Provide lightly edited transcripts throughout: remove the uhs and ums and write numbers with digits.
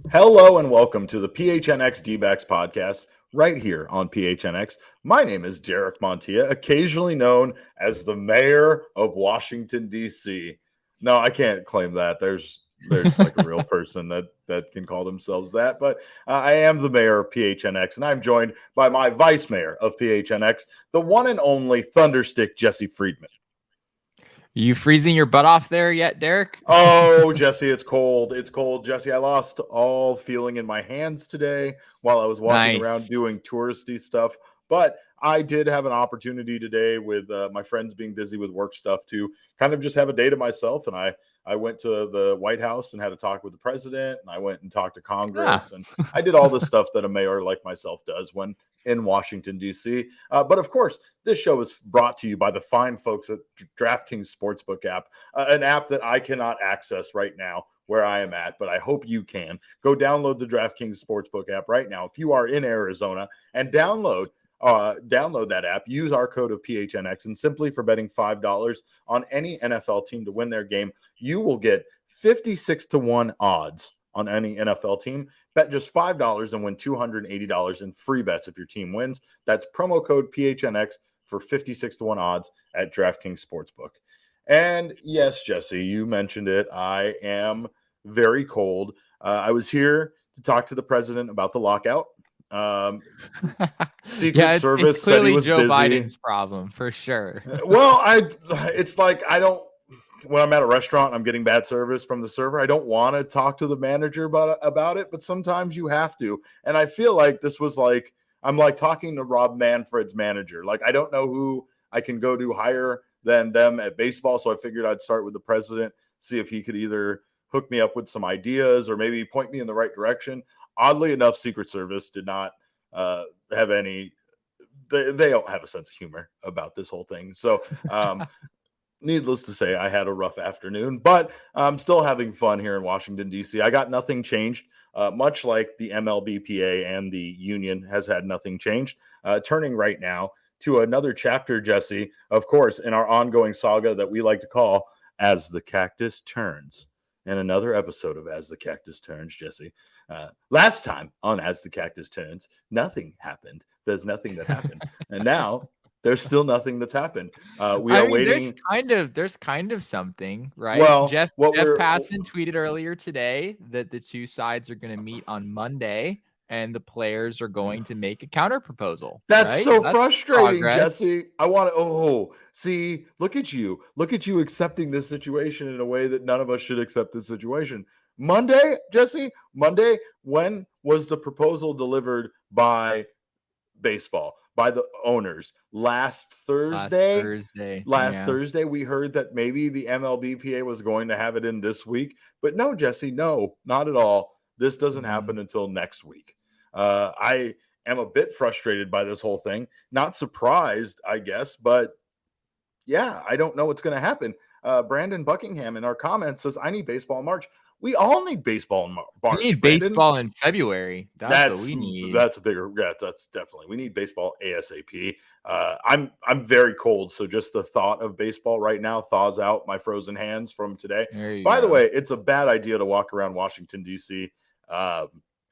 Hello and welcome to the PHNX D-backs podcast right here on PHNX. My name is Derek Montilla, occasionally known as the mayor of Washington, D.C. No, I can't claim that. There's like a real person that can call themselves that, but I am the mayor of PHNX, and I'm joined by my vice mayor of PHNX, the one and only Thunderstick Jesse Friedman. You freezing your butt off there yet, Derek? Oh, Jesse, it's cold. It's cold, Jesse. I lost all feeling in my hands today while I was walking around doing touristy stuff. But I did have an opportunity today with my friends being busy with work stuff to kind of just have a day to myself. And I went to the White House and had a talk with the president. And I went and talked to Congress. And I did all the stuff that a mayor like myself does when in Washington, D.C. But of course, this show is brought to you by the fine folks at DraftKings Sportsbook app, an app that I cannot access right now where I am at, but I hope you can. Go download the DraftKings Sportsbook app right now if you are in Arizona and download that app. Use our code of PHNX, and simply for betting $5 on any NFL team to win their game, you will get 56-1 odds on any NFL team. Bet just $5 and win $280 in free bets if your team wins. That's promo code PHNX for 56-1 odds at DraftKings Sportsbook. And yes, Jesse, you mentioned it. I am very cold. I was here to talk to the president about the lockout. Secret Service it's clearly said he was Joe busy. Biden's problem for sure. Well, it's like I don't. When I'm at a restaurant, I'm getting bad service from the server. I don't want to talk to the manager about it, but sometimes you have to. And I feel like this was like I'm like talking to Rob Manfred's manager. Like I don't know who I can go to higher than them at baseball, so I figured I'd start with the president, see if he could either hook me up with some ideas or maybe point me in the right direction. Oddly enough, Secret Service did not have any. They don't have a sense of humor about this whole thing. So. Needless to say, I had a rough afternoon, but I'm still having fun here in Washington, D.C. I got nothing changed, much like the MLBPA and the union has had nothing changed. Turning right now to another chapter, Jesse, of course, in our ongoing saga that we like to call As the Cactus Turns. And another episode of As the Cactus Turns, Jesse. Last time on As the Cactus Turns, nothing happened. There's nothing that happened. And now there's still nothing that's happened. We are waiting. There's kind of something, right? Well, Jeff Passan tweeted earlier today that the two sides are going to meet on Monday and the players are going to make a counter proposal. That's frustrating, progress. Jesse. I want to. See, look at you accepting this situation in a way that none of us should accept this situation. Monday, Jesse. Monday. When was the proposal delivered by baseball? By the owners last Thursday. Thursday, we heard that maybe the MLBPA was going to have it in this week, but no, Jesse, no, not at all. This doesn't happen until next week. I am a bit frustrated by this whole thing. Not surprised, I guess, but yeah, I don't know what's going to happen. Brandon Buckingham in our comments says, "I need baseball in March." We all need baseball in March. We need baseball in February. That's what we need. That's definitely. We need baseball ASAP. I'm very cold, so just the thought of baseball right now thaws out my frozen hands from today. By the way, it's a bad idea to walk around Washington, D.C.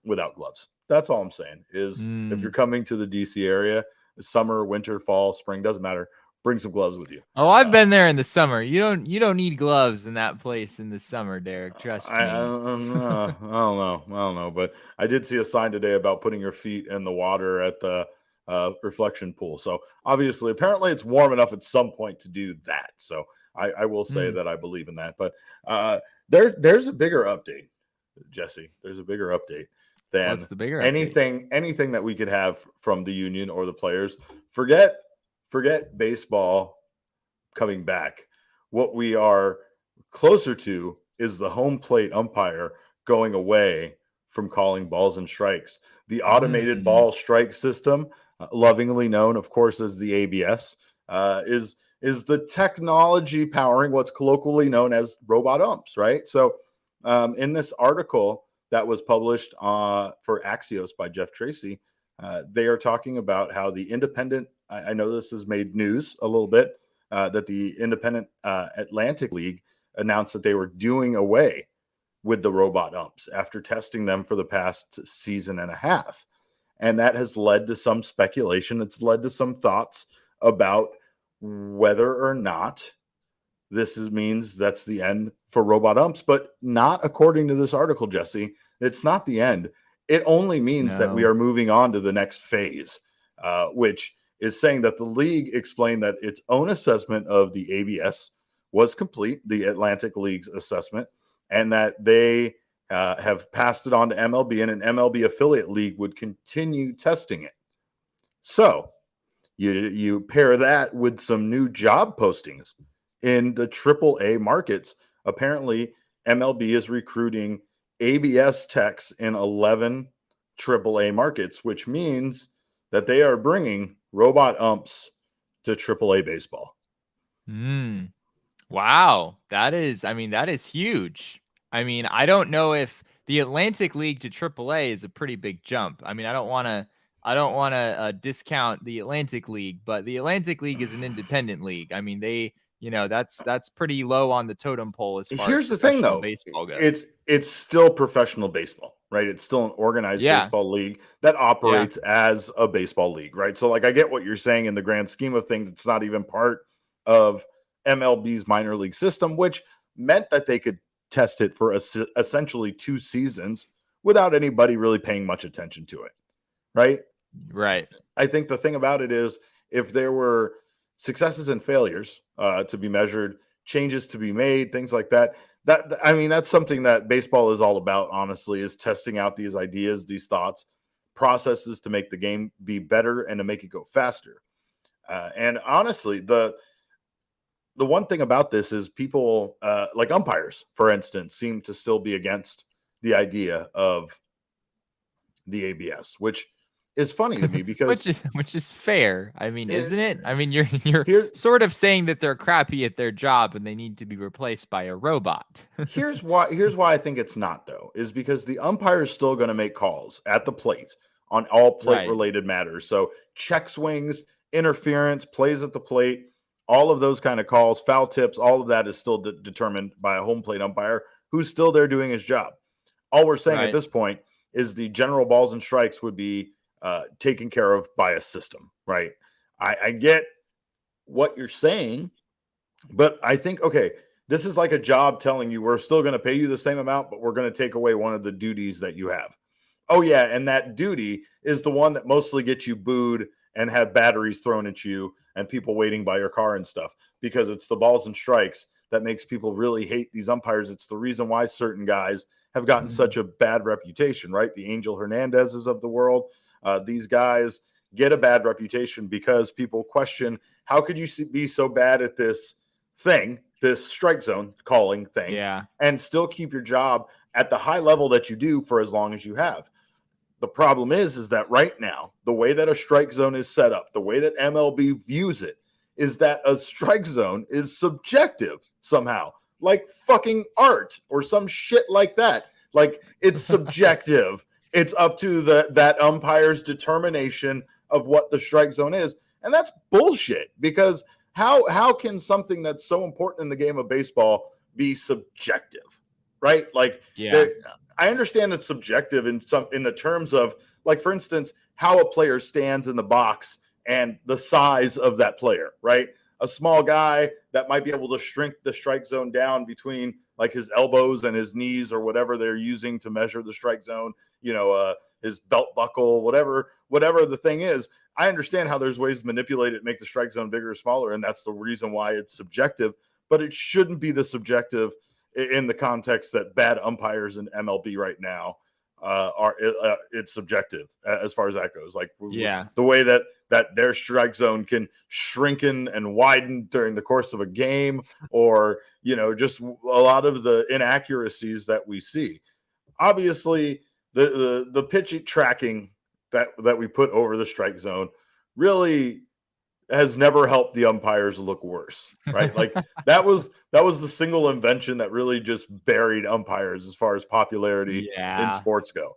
Without gloves. That's all I'm saying is if you're coming to the D.C. area, summer, winter, fall, spring, doesn't matter. Bring some gloves with you. Oh, I've been there in the summer. You don't need gloves in that place in the summer, Derek. Trust me. I don't know. But I did see a sign today about putting your feet in the water at the reflection pool. So obviously, apparently it's warm enough at some point to do that. So I will say that I believe in that. But there's a bigger update, Jesse. There's a bigger update than What's the bigger anything that we could have from the union or the players. Forget baseball coming back. What we are closer to is the home plate umpire going away from calling balls and strikes. The automated ball strike system, lovingly known, of course, as the ABS, is the technology powering what's colloquially known as robot umps, right? So in this article that was published for Axios by Jeff Tracy, they are talking about how the independent, I know this has made news a little bit, that the independent Atlantic League announced that they were doing away with the robot umps after testing them for the past season and a half. And that has led to some speculation. It's led to some thoughts about whether or not means that's the end for robot umps, but not according to this article, Jesse. It's not the end. It only means that we are moving on to the next phase, which is saying that the league explained that its own assessment of the ABS was complete, the Atlantic League's assessment, and that they have passed it on to MLB, and an MLB affiliate league would continue testing it. So you pair that with some new job postings in the AAA markets. Apparently, MLB is recruiting ABS techs in 11 AAA markets, which means that they are bringing robot umps to AAA baseball. Wow. That is huge. I mean, I don't know if the Atlantic League to AAA is a pretty big jump. I mean, I don't want to discount the Atlantic League, but the Atlantic League is an independent league. I mean, that's pretty low on the totem pole as far as professional baseball goes. It's still professional baseball, right? It's still an organized baseball league that operates as a baseball league, right? So, like, I get what you're saying in the grand scheme of things. It's not even part of MLB's minor league system, which meant that they could test it for essentially 2 seasons without anybody really paying much attention to it, right? Right. I think the thing about it is, if there were successes and failures to be measured, changes to be made, things like that, that's something that baseball is all about, honestly, is testing out these ideas, these thoughts, processes to make the game be better and to make it go faster. And honestly, the one thing about this is people like umpires, for instance, seem to still be against the idea of the ABS, which is funny to me because which is fair. I mean, isn't it? I mean, you're sort of saying that they're crappy at their job and they need to be replaced by a robot. Here's why I think it's not, though, is because the umpire is still going to make calls at the plate on all plate related matters. So check swings, interference, plays at the plate, all of those kind of calls, foul tips, all of that is still determined by a home plate umpire who's still there doing his job. All we're saying at this point is the general balls and strikes would be taken care of by a system, right? I get what you're saying, but I think, okay, this is like a job telling you we're still going to pay you the same amount, but we're going to take away one of the duties that you have. Oh, yeah, and that duty is the one that mostly gets you booed and have batteries thrown at you and people waiting by your car and stuff, because it's the balls and strikes that makes people really hate these umpires. It's the reason why certain guys have gotten such a bad reputation, right? The Angel Hernandezes of the world. These guys get a bad reputation because people question, how could you be so bad at this thing, this strike zone calling thing, and still keep your job at the high level that you do for as long as you have? The problem is that right now, the way that a strike zone is set up, the way that MLB views it, is that a strike zone is subjective somehow, like fucking art or some shit like that. Like, it's subjective. It's up to that umpire's determination of what the strike zone is. And that's bullshit, because how can something that's so important in the game of baseball be subjective, right? Like, I understand it's subjective in the terms of, like, for instance, how a player stands in the box and the size of that player, right? A small guy that might be able to shrink the strike zone down between like his elbows and his knees or whatever they're using to measure the strike zone, his belt buckle, whatever the thing is. I understand how there's ways to manipulate it, make the strike zone bigger or smaller, and that's the reason why it's subjective, but it shouldn't be the subjective in the context that bad umpires in MLB right now it's subjective as far as that goes. Like, the way that their strike zone can shrinken and widen during the course of a game, or just a lot of the inaccuracies that we see. Obviously, the pitch tracking that we put over the strike zone really has never helped the umpires look worse, right? Like, that was the single invention that really just buried umpires as far as popularity in sports go.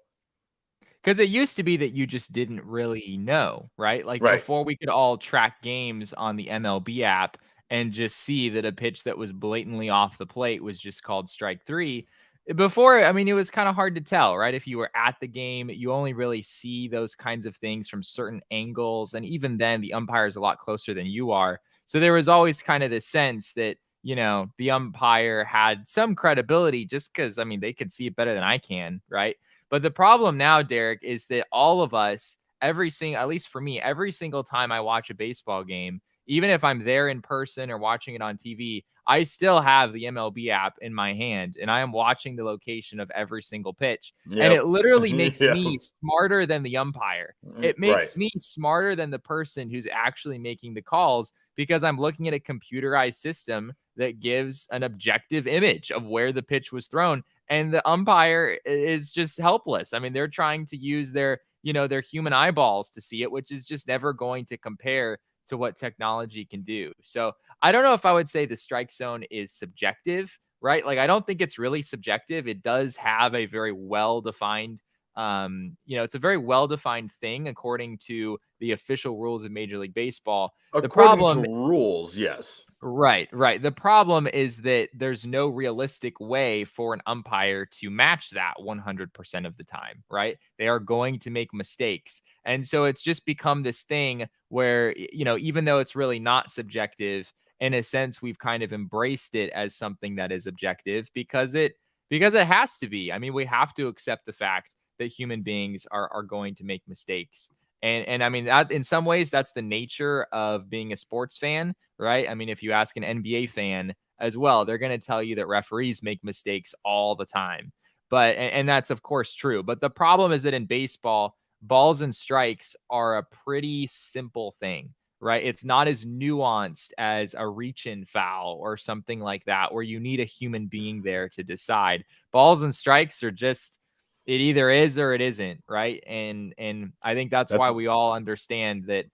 Because it used to be that you just didn't really know, right? Like, before we could all track games on the MLB app and just see that a pitch that was blatantly off the plate was just called strike 3. Before, I mean, it was kind of hard to tell, right? If you were at the game, you only really see those kinds of things from certain angles. And even then, the umpire is a lot closer than you are. So there was always kind of this sense that, the umpire had some credibility just because, I mean, they could see it better than I can, right? But the problem now, Derek, is that all of us, at least for me, every single time I watch a baseball game, even if I'm there in person or watching it on TV, I still have the MLB app in my hand and I am watching the location of every single pitch. And it Yep. literally makes Yeah. me smarter than the umpire. It Right. makes me smarter than the person who's actually making the calls because I'm looking at a computerized system that gives an objective image of where the pitch was thrown. And the umpire is just helpless. I mean, they're trying to use their human eyeballs to see it, which is just never going to compare to what technology can do. So I don't know if I would say the strike zone is subjective, right? Like, I don't think it's really subjective. It does have a very well-defined, it's a very well-defined thing according to the official rules of Major League Baseball. The According to problem rules, yes. Right. The problem is that there's no realistic way for an umpire to match that 100% of the time, right? They are going to make mistakes. And so it's just become this thing where, even though it's really not subjective, in a sense, we've kind of embraced it as something that is objective because it has to be. I mean, we have to accept the fact that human beings are going to make mistakes. And I mean, that in some ways, that's the nature of being a sports fan, right? I mean, if you ask an NBA fan as well, they're going to tell you that referees make mistakes all the time. And that's of course true. But the problem is that in baseball, balls and strikes are a pretty simple thing, right? It's not as nuanced as a reach-in foul or something like that, where you need a human being there to decide. Balls and strikes are just, it either is or it isn't, right? And I think that's why we all understand that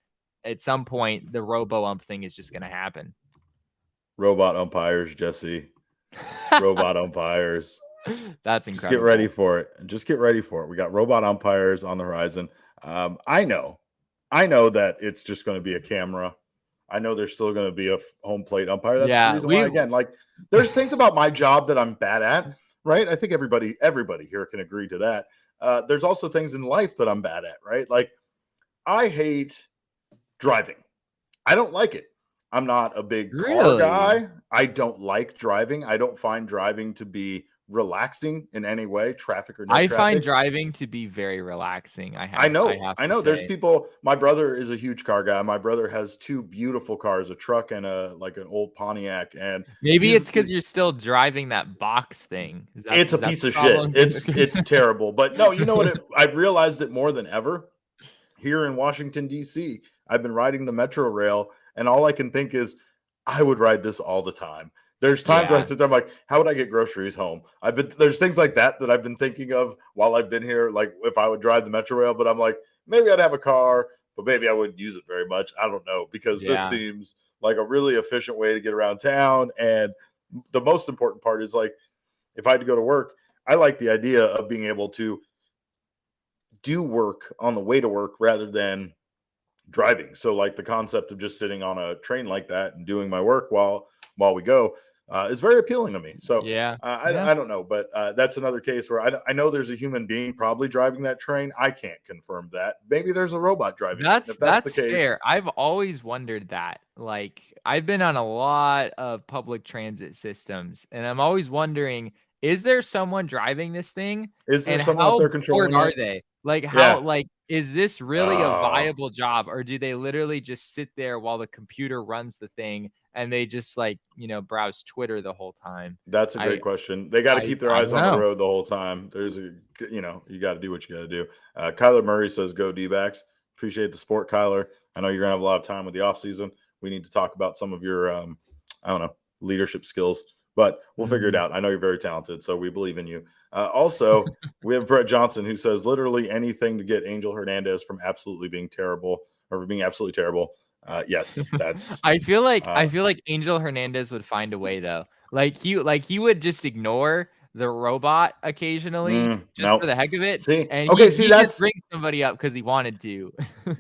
at some point the robo ump thing is just going to happen. Robot umpires, Jesse. Robot umpires. That's incredible. Just get ready for it. Just get ready for it. We got robot umpires on the horizon. I know that it's just going to be a camera. I know there's still going to be a home plate umpire. That's the reason why, again, like, there's things about my job that I'm bad at, right? I think everybody here can agree to that. There's also things in life that I'm bad at, right? Like, I hate driving. I don't like it. I'm not a big car guy. I don't like driving. I don't find driving to be relaxing in any way, traffic or no traffic. I find driving to be very relaxing. I know. There's people. My brother is a huge car guy. My brother has two beautiful cars, a truck and an old Pontiac. And maybe it's because you're still driving that box thing. It's a piece of shit. It's terrible. But no, you know what? I've realized it more than ever here in Washington, D.C. I've been riding the Metro Rail, and all I can think is I would ride this all the time. There's times when I sit there, I'm like, how would I get groceries home? There's things like that I've been thinking of while I've been here, like if I would drive the Metro Rail, but I'm like, maybe I'd have a car, but maybe I wouldn't use it very much. I don't know, because this seems like a really efficient way to get around town. And the most important part is, like, if I had to go to work, I like the idea of being able to do work on the way to work rather than driving. So, like, the concept of just sitting on a train like that and doing my work while we go is very appealing to me. So I don't know, but that's another case where I know there's a human being probably driving that train. I can't confirm that. Maybe there's a robot driving. That's the case, fair. I've always wondered that. Like, I've been on a lot of public transit systems, and I'm always wondering, is there someone driving this thing? Is there someone out there controlling it? Are they? Like, is this really a viable job, or do they literally just sit there while the computer runs the thing and they just, like, browse Twitter the whole time? That's a great question. They got to keep their eyes on the road the whole time. You got to do what you got to do. Kyler Murray says, go D-backs. Appreciate the sport, Kyler. I know you're going to have a lot of time with the offseason. We need to talk about some of your, leadership skills, but we'll figure it out. I know you're very talented, so we believe in you. Also, we have Brett Johnson, who says literally anything to get Angel Hernandez from absolutely being terrible or being absolutely terrible. Yes, that's. I feel like Angel Hernandez would find a way, though. Like he would just ignore the robot occasionally for the heck of it. He just brings somebody up because he wanted to.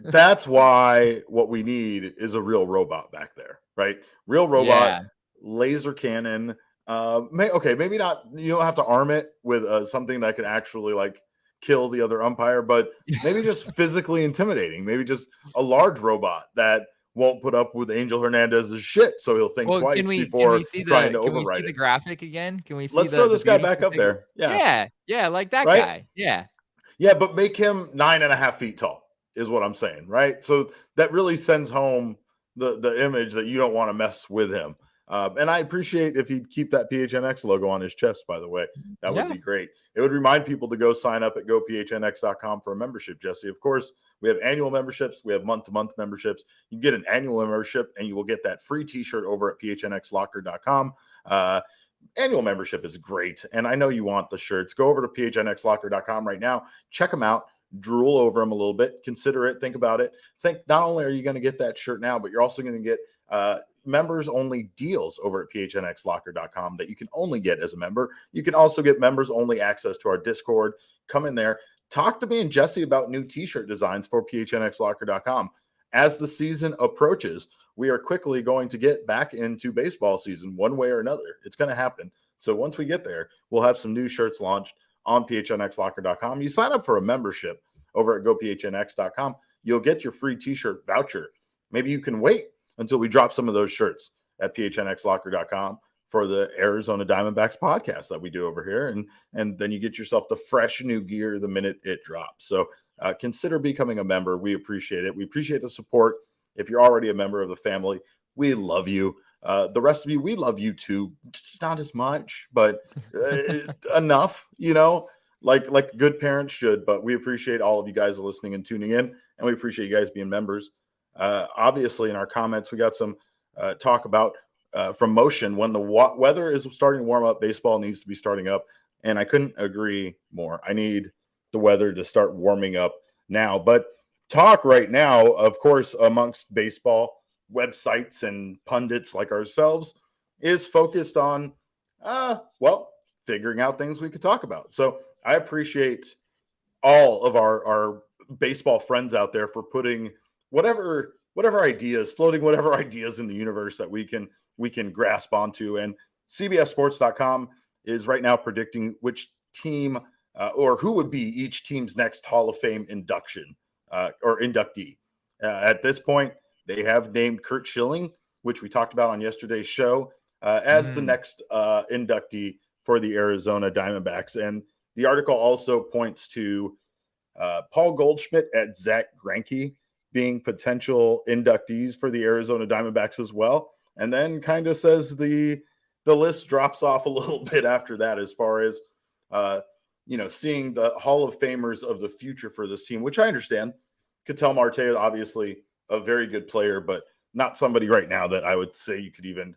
That's why what we need is a real robot back there, right? Real robot, laser cannon, Maybe not. You don't have to arm it with something that can actually like kill the other umpire, but maybe just physically intimidating. Maybe just a large robot that won't put up with Angel Hernandez's shit, so he'll think Well, twice before trying to can we see override the it. graphic again? Can we see Let's throw the this guy back beautiful up thing? there. Yeah. Yeah, yeah, like that Right. guy. Yeah. Yeah, but make him 9.5 feet tall is what I'm saying, right? So that really sends home the image that you don't want to mess with him. And I appreciate if he'd keep that PHNX logo on his chest, by the way. That would Yeah. be great. It would remind people to go sign up at gophnx.com for a membership, Jesse. Of course, we have annual memberships. We have month-to-month memberships. You get an annual membership, and you will get that free t-shirt over at phnxlocker.com. Annual membership is great, and I know you want the shirts. Go over to phnxlocker.com right now. Check them out. Drool over them a little bit. Consider it. Think about it. Think not only are you going to get that shirt now, but you're also going to get members only deals over at phnxlocker.com that you can only get as a member. You can also get members only access to our Discord. Come in there. Talk to me and Jesse about new t-shirt designs for phnxlocker.com. As the season approaches, we are quickly going to get back into baseball season one way or another. It's going to happen. So once we get there, we'll have some new shirts launched on phnxlocker.com. You sign up for a membership over at gophnx.com. You'll get your free t-shirt voucher. Maybe you can wait until we drop some of those shirts at phnxlocker.com for the Arizona Diamondbacks podcast that we do over here. And then you get yourself the fresh new gear the minute it drops. So consider becoming a member. We appreciate it. We appreciate the support. If you're already a member of the family, we love you. The rest of you, we love you too. Just not as much, but enough, like good parents should. But we appreciate all of you guys listening and tuning in, and we appreciate you guys being members. Obviously, in our comments, we got some talk about from Motion. When the weather is starting to warm up, baseball needs to be starting up, and I couldn't agree more. I need the weather to start warming up now. But talk right now, of course, amongst baseball websites and pundits like ourselves is focused on, figuring out things we could talk about. So I appreciate all of our baseball friends out there for putting whatever ideas, floating whatever ideas in the universe that we can grasp onto. And CBSSports.com is right now predicting which team or who would be each team's next Hall of Fame induction or inductee. At this point, they have named Curt Schilling, which we talked about on yesterday's show, as the next inductee for the Arizona Diamondbacks. And the article also points to Paul Goldschmidt and Zach Greinke being potential inductees for the Arizona Diamondbacks as well. And then kind of says the list drops off a little bit after that as far as, seeing the Hall of Famers of the future for this team, which I understand. Ketel Marte is obviously a very good player, but not somebody right now that I would say you could even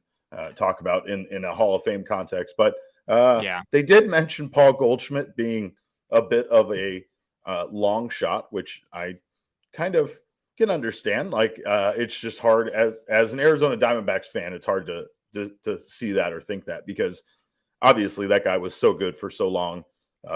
talk about in a Hall of Fame context. But they did mention Paul Goldschmidt being a bit of a long shot, which I kind of can understand. Like it's just hard as an Arizona Diamondbacks fan, it's hard to see that or think that, because obviously that guy was so good for so long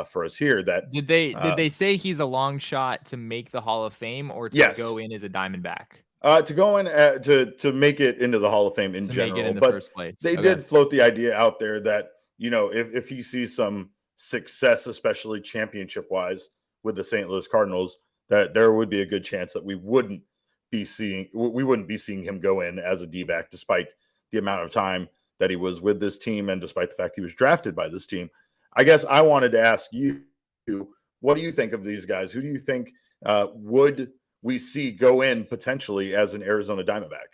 for us here. That did they say he's a long shot to make the Hall of Fame or to go in as a Diamondback? To go in to make it into the Hall of Fame in general, make it in the but first place. They did float the idea out there that if he sees some success, especially championship wise, with the St. Louis Cardinals, that there would be a good chance that we wouldn't be seeing him go in as a D-back, despite the amount of time that he was with this team and despite the fact he was drafted by this team. I guess I wanted to ask you, what do you think of these guys? Who do you think would we see go in potentially as an Arizona Diamondback?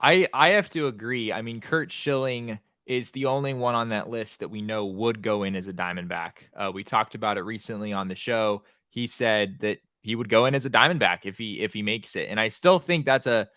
I have to agree. I mean, Curt Schilling is the only one on that list that we know would go in as a Diamondback. We talked about it recently on the show. He said that he would go in as a Diamondback if he makes it, and I still think that's a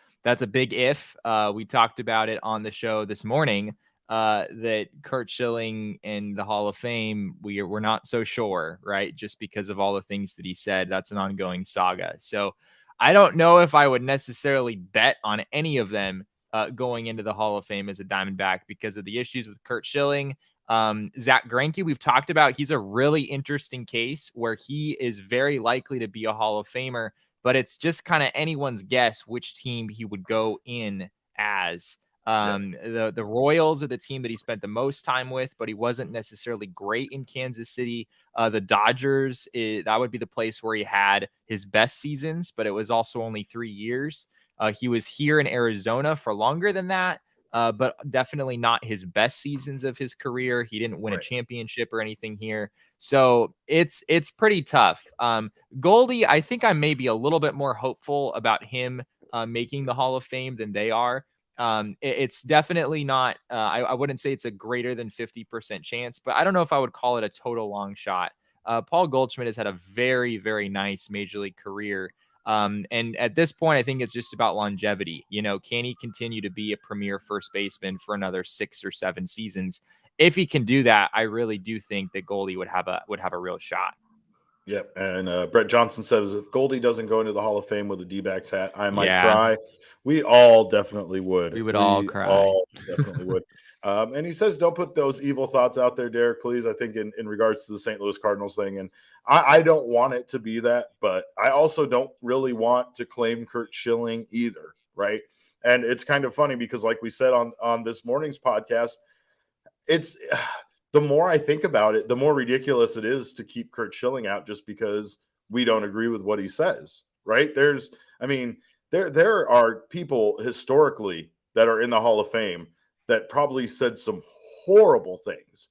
big if. We talked about it on the show this morning. That Curt Schilling in the Hall of Fame, we're not so sure, right? Just because of all the things that he said. That's an ongoing saga. So I don't know if I would necessarily bet on any of them going into the Hall of Fame as a Diamondback because of the issues with Curt Schilling. Zach Greinke, we've talked about, he's a really interesting case where he is very likely to be a Hall of Famer, but it's just kind of anyone's guess which team he would go in as. The Royals are the team that he spent the most time with, but he wasn't necessarily great in Kansas City. The Dodgers, that would be the place where he had his best seasons, but it was also only 3 years. He was here in Arizona for longer than that, but definitely not his best seasons of his career. He didn't win a championship or anything here. So it's pretty tough. Goldie, I think I may be a little bit more hopeful about him making the Hall of Fame than they are. It's definitely not, I wouldn't say it's a greater than 50% chance, but I don't know if I would call it a total long shot. Paul Goldschmidt has had a very, very nice major league career. And at this point, I think it's just about longevity. Can he continue to be a premier first baseman for another 6 or 7 seasons? If he can do that, I really do think that Goldie would have a real shot. Yep. And Brett Johnson says, if Goldie doesn't go into the Hall of Fame with a D-backs hat, I might cry. We all definitely would. We would all cry. Definitely would. And he says, don't put those evil thoughts out there, Derek, please. I think in regards to the St. Louis Cardinals thing. And I don't want it to be that, but I also don't really want to claim Curt Schilling either, right? And it's kind of funny because like we said on this morning's podcast, it's – the more I think about it, the more ridiculous it is to keep Curt Schilling out just because we don't agree with what he says, right? There are people historically that are in the Hall of Fame that probably said some horrible things.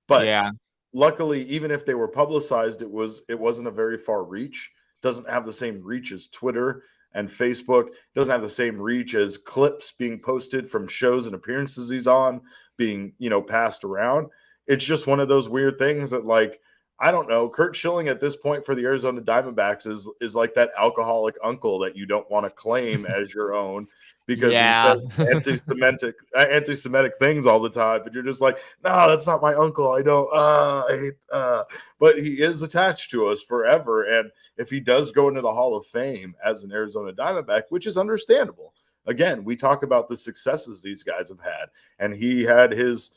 But luckily, even if they were publicized, it wasn't a very far reach. Doesn't have the same reach as Twitter and Facebook. Doesn't have the same reach as clips being posted from shows and appearances he's on being, passed around. It's just one of those weird things that, like, I don't know. Curt Schilling at this point for the Arizona Diamondbacks is like that alcoholic uncle that you don't want to claim as your own because he says anti-Semitic things all the time. But you're just like, no, that's not my uncle. I don't. I hate. But he is attached to us forever. And if he does go into the Hall of Fame as an Arizona Diamondback, which is understandable. Again, we talk about the successes these guys have had, and he had his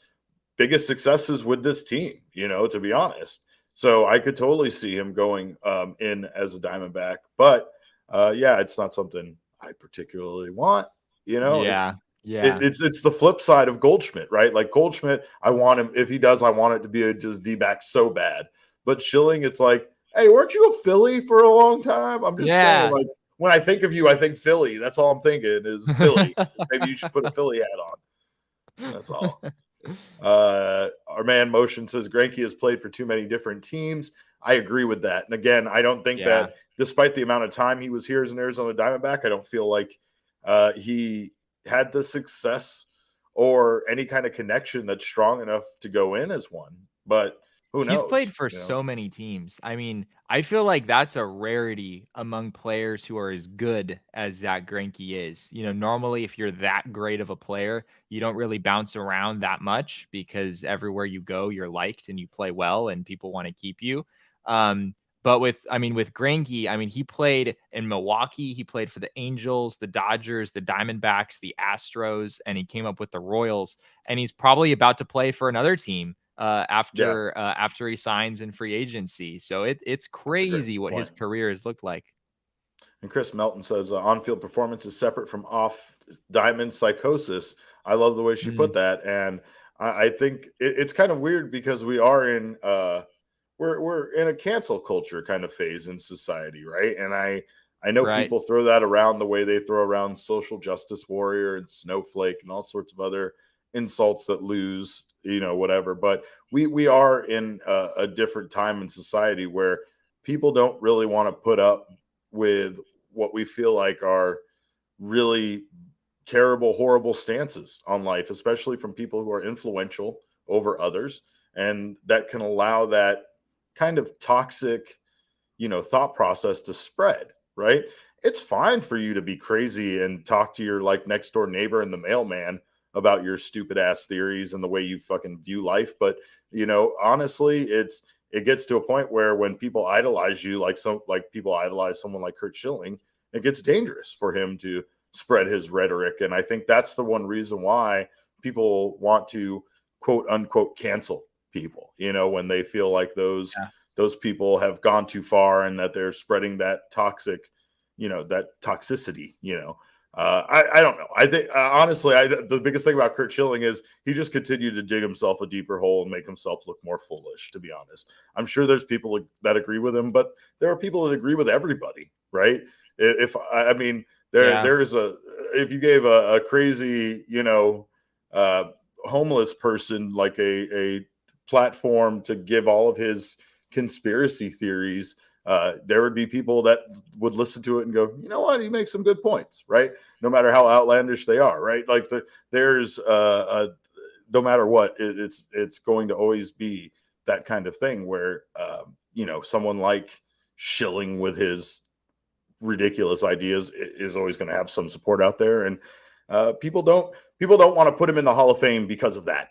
biggest successes with this team, to be honest. So I could totally see him going in as a Diamondback. But it's not something I particularly want, It's the flip side of Goldschmidt, right? Like Goldschmidt, I want him, if he does, I want it to be just D-back so bad. But Schilling, it's like, hey, weren't you a Philly for a long time? I'm just saying, like, when I think of you, I think Philly. That's all I'm thinking is Philly. Maybe you should put a Philly hat on. That's all. Our man Motion says Greinke has played for too many different teams. I agree with that. And again, I don't think that despite the amount of time he was here as an Arizona Diamondback, I don't feel like he had the success or any kind of connection that's strong enough to go in as one. But who knows? He's played for so many teams. I mean, I feel like that's a rarity among players who are as good as Zach Greinke is. Normally, if you're that great of a player, you don't really bounce around that much because everywhere you go, you're liked and you play well and people want to keep you. But with Greinke, he played in Milwaukee. He played for the Angels, the Dodgers, the Diamondbacks, the Astros, and he came up with the Royals. And he's probably about to play for another team after he signs in free agency. So it's crazy what his career has looked like. And Chris Melton says on-field performance is separate from off-diamond psychosis. I love the way she put that. And I think it's kind of weird because we are in we're in a cancel culture kind of phase in society, right? And I know people throw that around the way they throw around social justice warrior and snowflake and all sorts of other insults that lose, whatever. But we are in a different time in society where people don't really want to put up with what we feel like are really terrible, horrible stances on life, especially from people who are influential over others. And that can allow that kind of toxic, thought process to spread, right? It's fine for you to be crazy and talk to your like next door neighbor and the mailman about your stupid ass theories and the way you fucking view life. But, honestly, it gets to a point where when people idolize you, like people idolize someone like Curt Schilling, it gets dangerous for him to spread his rhetoric. And I think that's the one reason why people want to quote unquote cancel people, when they feel like those people have gone too far and that they're spreading that toxic, that toxicity, I don't know. I think honestly, the biggest thing about Curt Schilling is he just continued to dig himself a deeper hole and make himself look more foolish. To be honest, I'm sure there's people that agree with him, but there are people that agree with everybody, right? If I mean, there's if you gave a crazy, homeless person like a platform to give all of his conspiracy theories, there would be people that would listen to it and go, you know what, he makes some good points, right? No matter how outlandish they are, right? Like there's no matter what, it's going to always be that kind of thing where someone like Schilling with his ridiculous ideas is always going to have some support out there, and people don't want to put him in the Hall of Fame because of that.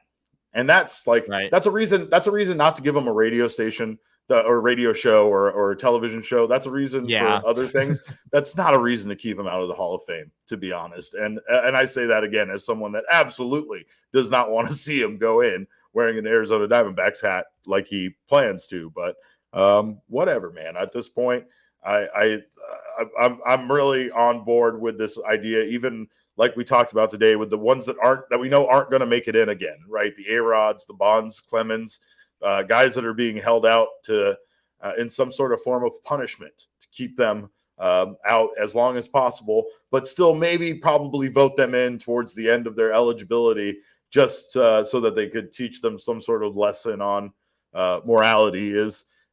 And that's that's a reason not to give him a radio station or radio show or a television show. That's a reason for other things. That's not a reason to keep him out of the Hall of Fame, to be honest. And I say that again as someone that absolutely does not want to see him go in wearing an Arizona Diamondbacks hat like he plans to. But whatever, man. At this point, I'm really on board with this idea, even like we talked about today, with the ones that we know aren't going to make it in again, right? The A-Rods, the Bonds, Clemens, guys that are being held out to in some sort of form of punishment to keep them out as long as possible, but still probably vote them in towards the end of their eligibility, just so that they could teach them some sort of lesson on morality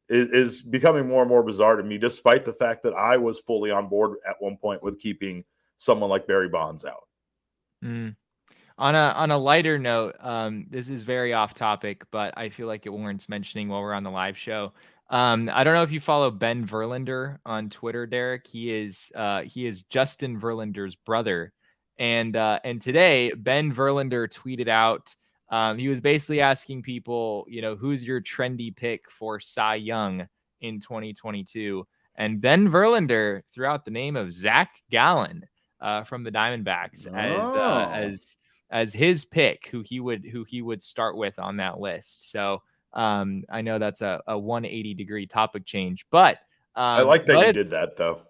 is becoming more and more bizarre to me, despite the fact that I was fully on board at one point with keeping someone like Barry Bonds out. On a lighter note, this is very off topic, but I feel like it warrants mentioning while we're on the live show. I don't know if you follow Ben Verlander on Twitter, Derek. He is Justin Verlander's brother, and today Ben Verlander tweeted out. He was basically asking people, who's your trendy pick for Cy Young in 2022, and Ben Verlander threw out the name of Zach Gallen from the Diamondbacks as his pick, who he would start with on that list. So I know that's a 180-degree topic change, but I like that you did that though.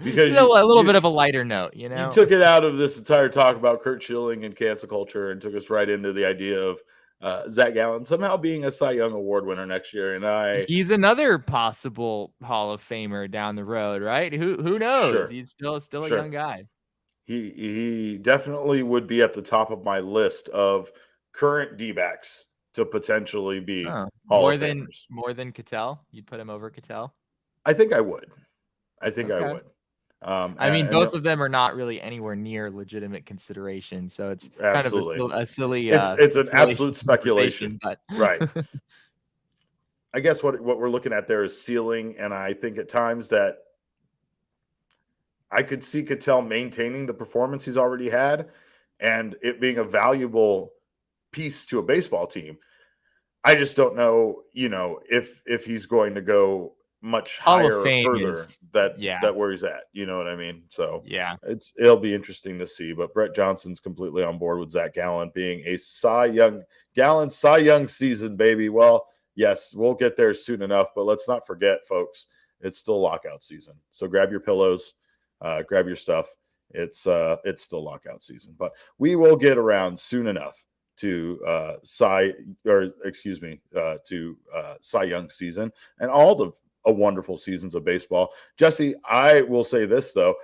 Because a little bit of a lighter note, you took it out of this entire talk about Curt Schilling and cancel culture and took us right into the idea of Zach Gallen somehow being a Cy Young Award winner next year. And he's another possible Hall of Famer down the road, right? Who knows? Sure. He's still a young guy. He definitely would be at the top of my list of current D-backs to potentially be Hall of Famers. More than Ketel? You'd put him over Ketel? I think I would. I would. I mean, both of them are not really anywhere near legitimate consideration, so it's kind of a silly. It's an absolute speculation, but right. I guess what we're looking at there is ceiling, and I think at times that I could see Ketel maintaining the performance he's already had, and it being a valuable piece to a baseball team. I just don't know, if he's going to go much higher or further that where he's at. You know what I mean? So it'll be interesting to see. But Brett Johnson's completely on board with Zach Gallen being a Cy Young season, baby. Well, yes, we'll get there soon enough, but let's not forget, folks, it's still lockout season. So grab your pillows, grab your stuff. It's still lockout season, but we will get around soon enough to Cy Young season and all the wonderful seasons of baseball. Jesse, I will say this though,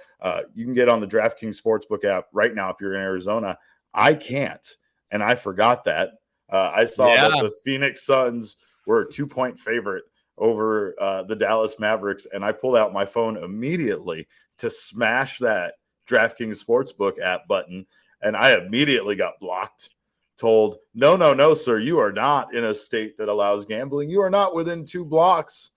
you can get on the DraftKings Sportsbook app right now if you're in Arizona. I can't, and I forgot that. I saw that the Phoenix Suns were a 2-point favorite over the Dallas Mavericks, and I pulled out my phone immediately to smash that DraftKings Sportsbook app button, and I immediately got blocked. Told, no, sir, you are not in a state that allows gambling. You are not within 2 blocks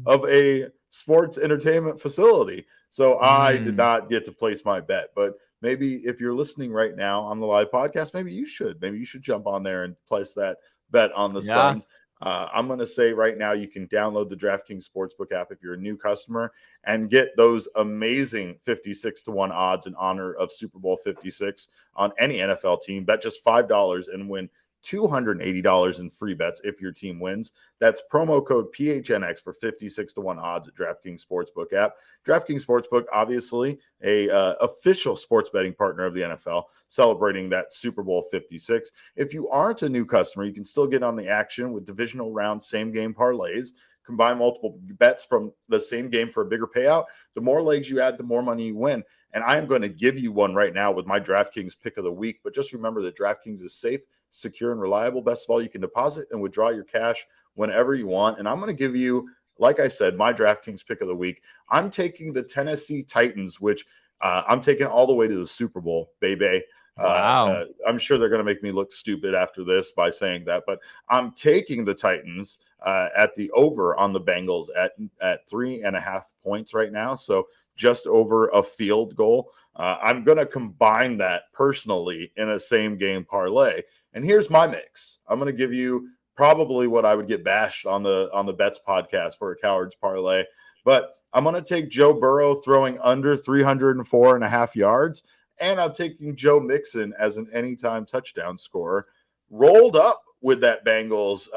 of a sports entertainment facility. So I did not get to place my bet. But maybe if you're listening right now on the live podcast, maybe you should jump on there and place that bet on the Suns. I'm going to say right now you can download the DraftKings Sportsbook app if you're a new customer and get those amazing 56-1 odds in honor of Super Bowl 56 on any NFL team. Bet just $5 and win $280 in free bets if your team wins. That's promo code PHNX for 56-1 odds at DraftKings Sportsbook app. DraftKings Sportsbook, obviously a official sports betting partner of the NFL, celebrating that Super Bowl 56. If you aren't a new customer, you can still get on the action with divisional round same game parlays. Combine multiple bets from the same game for a bigger payout. The more legs you add, the more money you win. And I am going to give you one right now with my DraftKings pick of the week. But just remember that DraftKings is safe, secure, and reliable. Best of all, you can deposit and withdraw your cash whenever you want. And I'm going to give you, like I said, my DraftKings pick of the week. I'm taking the Tennessee Titans, which I'm taking all the way to the Super Bowl, baby. Wow. I'm sure they're going to make me look stupid after this by saying that, but I'm taking the Titans at the over on the Bengals at 3.5 points right now. So just over a field goal. I'm going to combine that personally in a same game parlay. And here's my mix. I'm going to give you probably what I would get bashed on the Bets podcast for a Coward's parlay, but I'm going to take Joe Burrow throwing under 304.5 yards. And I'm taking Joe Mixon as an anytime touchdown scorer, rolled up with that Bengals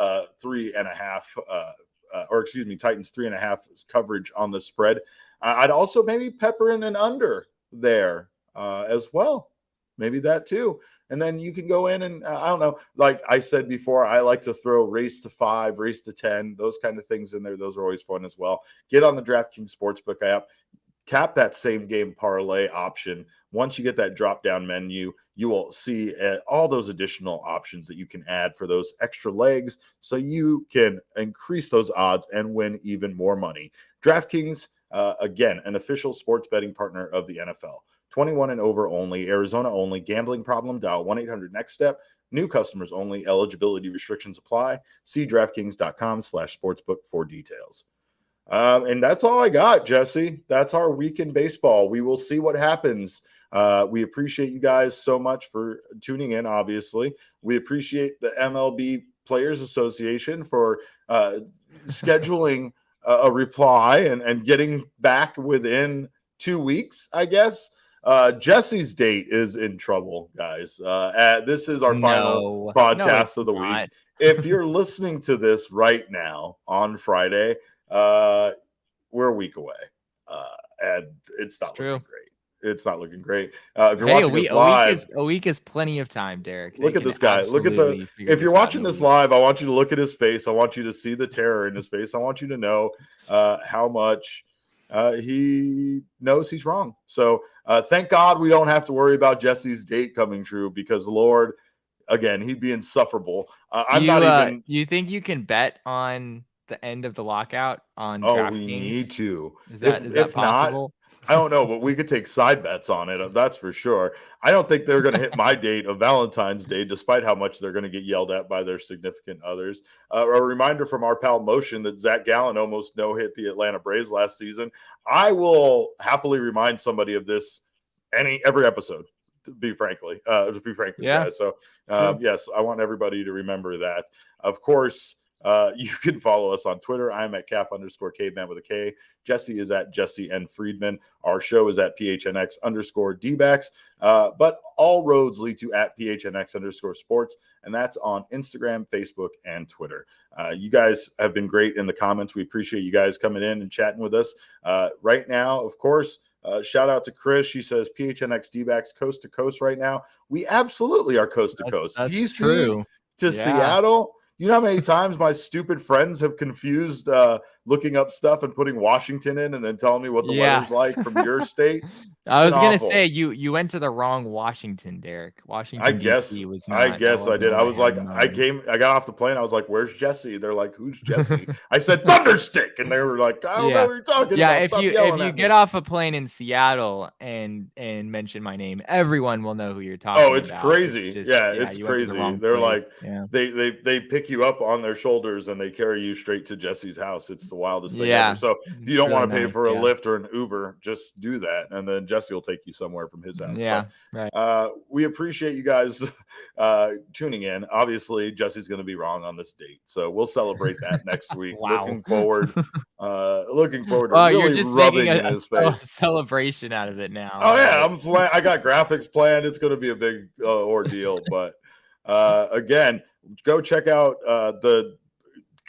3.5, Titans 3.5 coverage on the spread. I'd also maybe pepper in an under there as well. Maybe that too. And then you can go in and I don't know, like I said before, I like to throw race to 5, race to 10, those kind of things in there. Those are always fun as well. Get on the DraftKings Sportsbook app. Tap that same game parlay option. Once you get that drop down menu, you will see all those additional options that you can add for those extra legs so you can increase those odds and win even more money. DraftKings, again, an official sports betting partner of the NFL. 21 and over only, Arizona only. Gambling problem, dial 1-800-NEXT-STEP. New customers only. Eligibility restrictions apply. See DraftKings.com/sportsbook for details. And that's all I got, Jesse. That's our week in baseball. We will see what happens. We appreciate you guys so much for tuning in, obviously. We appreciate the MLB Players Association for scheduling a reply and getting back within 2 weeks, I guess. Jesse's date is in trouble, guys. This is our final podcast of the week. If you're listening to this right now on Friday, we're a week away, and it's not looking great. It's not looking great. If you're watching this live, a week is plenty of time, Derek. Look at this guy. Look at if you're watching this live, I want you to look at his face. I want you to see the terror in his face. I want you to know how much he knows he's wrong. So thank God we don't have to worry about Jesse's date coming true because, Lord, again, he'd be insufferable. You think you can bet on the end of the lockout on DraftKings? We need to. Is that possible? Not, I don't know, but we could take side bets on it. That's for sure. I don't think they're going to hit my date of Valentine's Day, despite how much they're going to get yelled at by their significant others. A reminder from our pal Motion that Zach Gallen almost no-hit the Atlanta Braves last season. I will happily remind somebody of this every episode. To be frank with yeah. guys. So yes, I want everybody to remember that. Of course. You can follow us on Twitter. I'm at Cap_Caveman with a K. Jesse is at Jesse N. Friedman. Our show is at PHNX_DBacks. But all roads lead to at PHNX_sports. And that's on Instagram, Facebook, and Twitter. You guys have been great in the comments. We appreciate you guys coming in and chatting with us. Right now, of course, shout out to Chris. She says PHNX D-backs coast to coast right now. We absolutely are coast to coast. That's DC true. to Seattle. You know how many times my stupid friends have confused looking up stuff and putting Washington in and then telling me what the weather's like from your state? I was going to say, you went to the wrong Washington, Derek. Washington, D.C. was not. I guess I did. I was like, I got off the plane. I was like, where's Jesse? They're like, who's Jesse? I said, Thunderstick. And they were like, I don't know what you're talking about. If you get off a plane in Seattle and mention my name, everyone will know who you're talking about. Oh, it's crazy. It's crazy. They're like, they pick you up on their shoulders and they carry you straight to Jesse's house. It's the wildest thing ever. So if you don't want to pay for a Lyft or an Uber, just do that. And then Jesse will take you somewhere from his house. Right. We appreciate you guys tuning in. Obviously, Jesse's going to be wrong on this date, so we'll celebrate that next week. Wow. Looking forward to really you're just rubbing making in his face. Celebration out of it now. Oh yeah, I got graphics planned. It's going to be a big ordeal, but Again, go check out the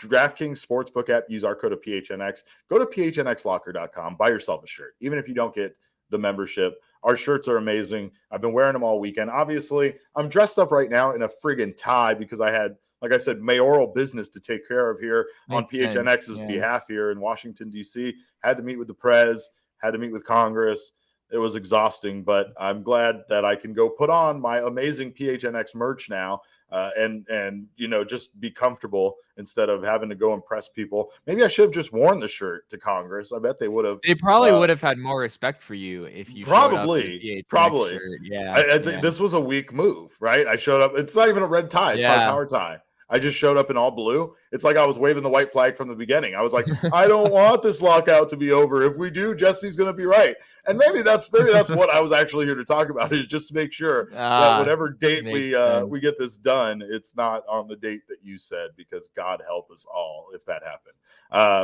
DraftKings Sportsbook app. Use our code of PHNX. Go to PHNXlocker.com. Buy yourself a shirt. Even if you don't get the membership, our shirts are amazing. I've been wearing them all weekend. Obviously, I'm dressed up right now in a friggin' tie because I had, like I said, mayoral business to take care of here on PHNX's behalf here in Washington, D.C. Had to meet with the Prez, had to meet with Congress. It was exhausting, but I'm glad that I can go put on my amazing PHNX merch now and just be comfortable instead of having to go impress people. Maybe I should have just worn the shirt to Congress. I bet they would have. They probably would have had more respect for you if you probably. Shirt. Yeah, I think this was a weak move, right? I showed up. It's not even a red tie. It's not a power tie. I just showed up in all blue. It's like I was waving the white flag from the beginning. I was like, I don't want this lockout to be over. If we do, Jesse's going to be right. And maybe that's what I was actually here to talk about, is just to make sure that whatever date we get this done, it's not on the date that you said, because God help us all if that happened.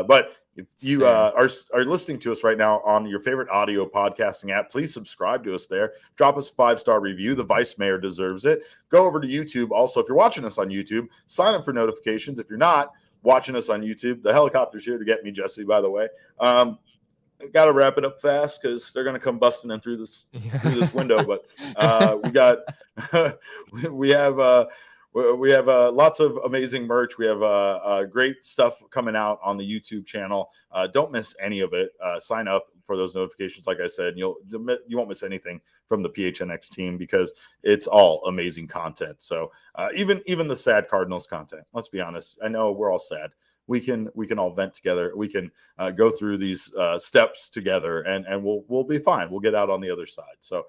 But if you are listening to us right now on your favorite audio podcasting app, please subscribe to us there. Drop us a 5-star review. The Vice Mayor deserves it. Go over to YouTube. Also, if you're watching us on YouTube, sign up for notifications. If you're not watching us on YouTube, the helicopter's here to get me, Jesse, by the way. Got to wrap it up fast because they're going to come busting in through this window. But we have lots of amazing merch. We have great stuff coming out on the YouTube channel. Don't miss any of it. Sign up for those notifications. Like I said, you won't miss anything from the PHNX team because it's all amazing content. So even the sad Cardinals content, let's be honest. I know we're all sad. We can all vent together. We can go through these steps together, and we'll be fine. We'll get out on the other side. So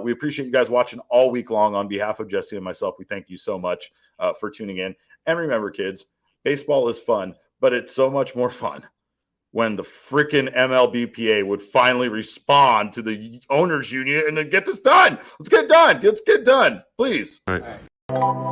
we appreciate you guys watching all week long. On behalf of Jesse and myself, we thank you so much for tuning in. And remember, kids, baseball is fun, but it's so much more fun when the freaking MLBPA would finally respond to the owners union and then get this done. Let's get done. Please. All right.